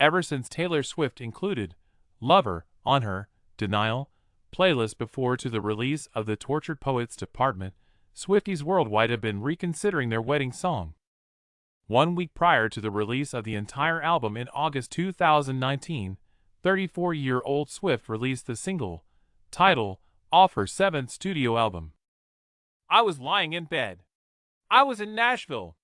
ever since Taylor Swift included Lover on her Denial playlist before to the release of the Tortured Poets Department, Swifties worldwide have been reconsidering their wedding song. 1 week prior to the release of the entire album in August 2019, 34-year-old Swift released the single, title, off her 7th studio album. I was lying in bed. I was in Nashville.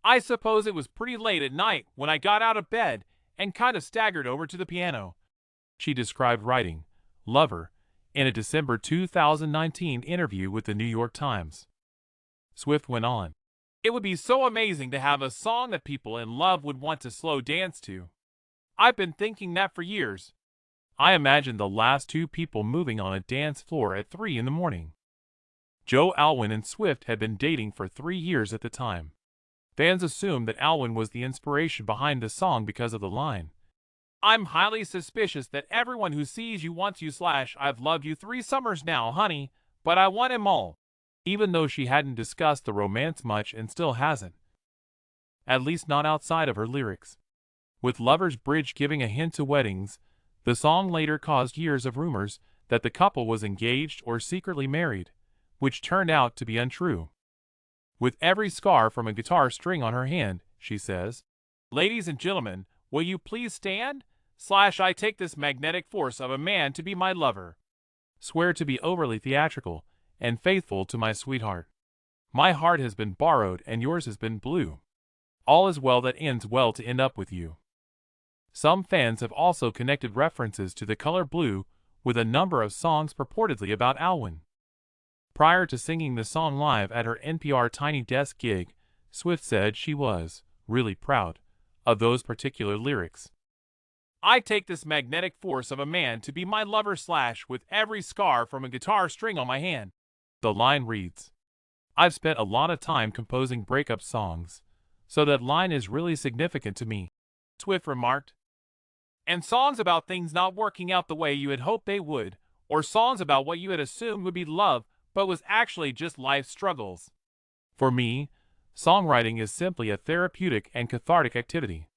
I suppose it was pretty late at night when I got out of bed and kind of staggered over to the piano. She described writing Lover in a December 2019 interview with the New York Times. Swift went on, "It would be so amazing to have a song that people in love would want to slow dance to. I've been thinking that for years. I imagined the last two people moving on a dance floor at 3 in the morning." Joe Alwyn and Swift had been dating for 3 years at the time. Fans assumed that Alwyn was the inspiration behind the song because of the line, "I'm highly suspicious that everyone who sees you wants you / I've loved you 3 summers now, honey, but I want 'em all," even though she hadn't discussed the romance much and still hasn't. At least not outside of her lyrics. With Lover's bridge giving a hint to weddings, the song later caused years of rumors that the couple was engaged or secretly married, which turned out to be untrue. With every scar from a guitar string on her hand, she says, "Ladies and gentlemen, will you please stand? / I take this magnetic force of a man to be my lover. Swear to be overly theatrical and faithful to my sweetheart. My heart has been borrowed and yours has been blue. All is well that ends well to end up with you." Some fans have also connected references to the color blue with a number of songs purportedly about Alwyn. Prior to singing the song live at her NPR Tiny Desk gig, Swift said she was really proud of those particular lyrics. "I take this magnetic force of a man to be my lover / with every scar from a guitar string on my hand." The line reads, "I've spent a lot of time composing breakup songs, so that line is really significant to me," Swift remarked. "And songs about things not working out the way you had hoped they would, or songs about what you had assumed would be love but was actually just life struggles. For me, songwriting is simply a therapeutic and cathartic activity.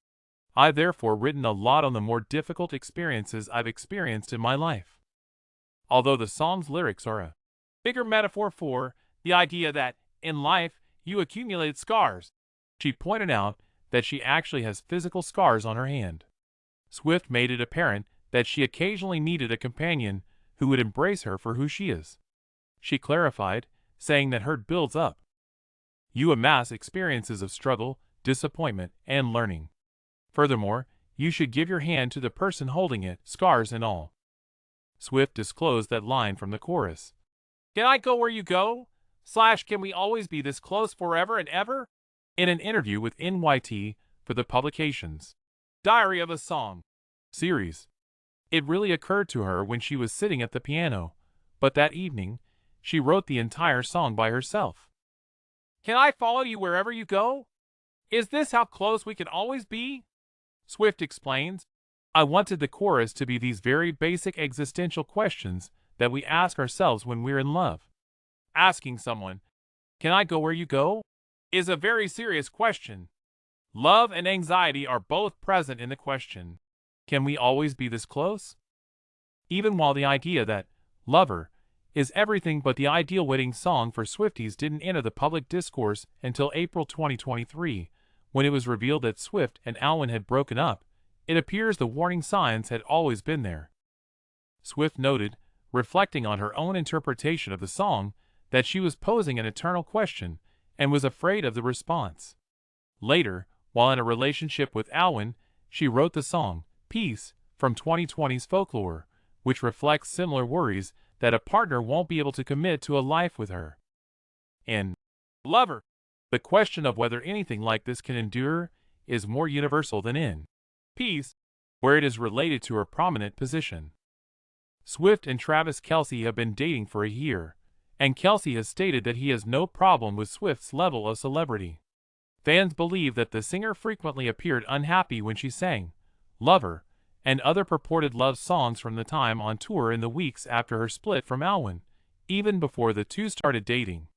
I've therefore written a lot on the more difficult experiences I've experienced in my life." Although the song's lyrics are a bigger metaphor for the idea that, in life, you accumulate scars, she pointed out that she actually has physical scars on her hand. Swift made it apparent that she occasionally needed a companion who would embrace her for who she is. She clarified, saying that hurt builds up. You amass experiences of struggle, disappointment, and learning. Furthermore, you should give your hand to the person holding it, scars and all. Swift disclosed that line from the chorus. "Can I go where you go? / Can we always be this close forever and ever?" in an interview with NYT for the publication's Diary of a Song series. It really occurred to her when she was sitting at the piano, but that evening, she wrote the entire song by herself. "Can I follow you wherever you go? Is this how close we can always be?" Swift explains, "I wanted the chorus to be these very basic existential questions that we ask ourselves when we're in love. Asking someone, 'Can I go where you go?' is a very serious question. Love and anxiety are both present in the question, 'Can we always be this close?' Even while the idea that Lover is everything but the ideal wedding song for Swifties didn't enter the public discourse until April 2023, when it was revealed that Swift and Alwyn had broken up, it appears the warning signs had always been there. Swift noted, reflecting on her own interpretation of the song, that she was posing an eternal question and was afraid of the response. Later, while in a relationship with Alwyn, she wrote the song, Peace, from 2020's Folklore, which reflects similar worries that a partner won't be able to commit to a life with her. In Lover, the question of whether anything like this can endure is more universal than in Peace, where it is related to her prominent position. Swift and Travis Kelce have been dating for a year, and Kelce has stated that he has no problem with Swift's level of celebrity. Fans believe that the singer frequently appeared unhappy when she sang Lover and other purported love songs from the time on tour in the weeks after her split from Alwyn, even before the two started dating.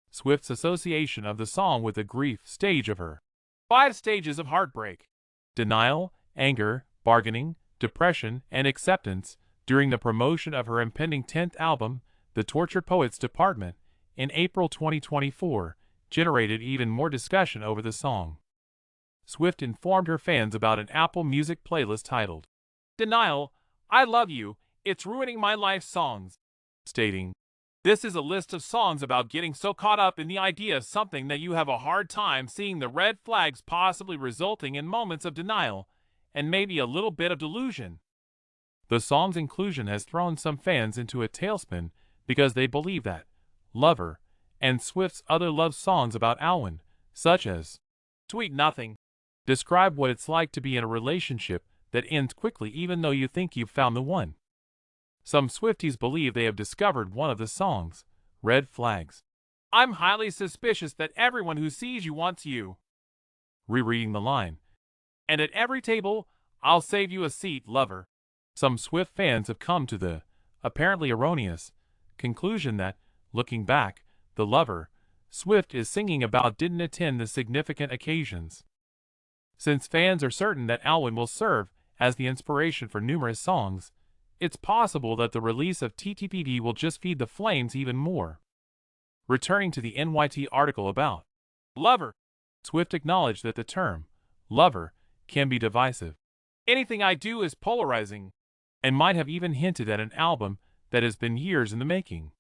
Swift's association of the song with the grief stage of her 5 stages of heartbreak, Denial, anger, bargaining, depression, and acceptance during the promotion of her impending 10th album, The Tortured Poets Department, in April 2024, generated even more discussion over the song. Swift informed her fans about an Apple Music playlist titled, "Denial, I Love You, It's Ruining My Life" songs, stating, "This is a list of songs about getting so caught up in the idea of something that you have a hard time seeing the red flags, possibly resulting in moments of denial and maybe a little bit of delusion." The song's inclusion has thrown some fans into a tailspin because they believe that Lover and Swift's other love songs about Alwyn, such as Sweet Nothing, describe what it's like to be in a relationship that ends quickly even though you think you've found the one. Some Swifties believe they have discovered one of the song's red flags. "I'm highly suspicious that everyone who sees you wants you." Rereading the line, "And at every table, I'll save you a seat, lover." Some Swift fans have come to the, apparently erroneous, conclusion that, looking back, the lover Swift is singing about didn't attend the significant occasions. Since fans are certain that Alwyn will serve as the inspiration for numerous songs, it's possible that the release of TTPD will just feed the flames even more. Returning to the NYT article about Lover, Swift acknowledged that the term lover can be divisive. "Anything I do is polarizing," and might have even hinted at an album that has been years in the making.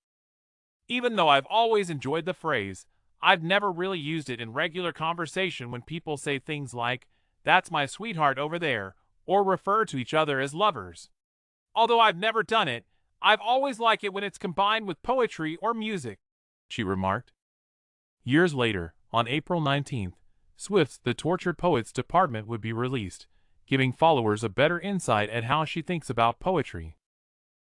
"Even though I've always enjoyed the phrase, I've never really used it in regular conversation when people say things like, 'That's my sweetheart over there,' or refer to each other as lovers. Although I've never done it, I've always liked it when it's combined with poetry or music," she remarked. Years later, on April 19th, Swift's The Tortured Poets Department would be released, giving followers a better insight at how she thinks about poetry.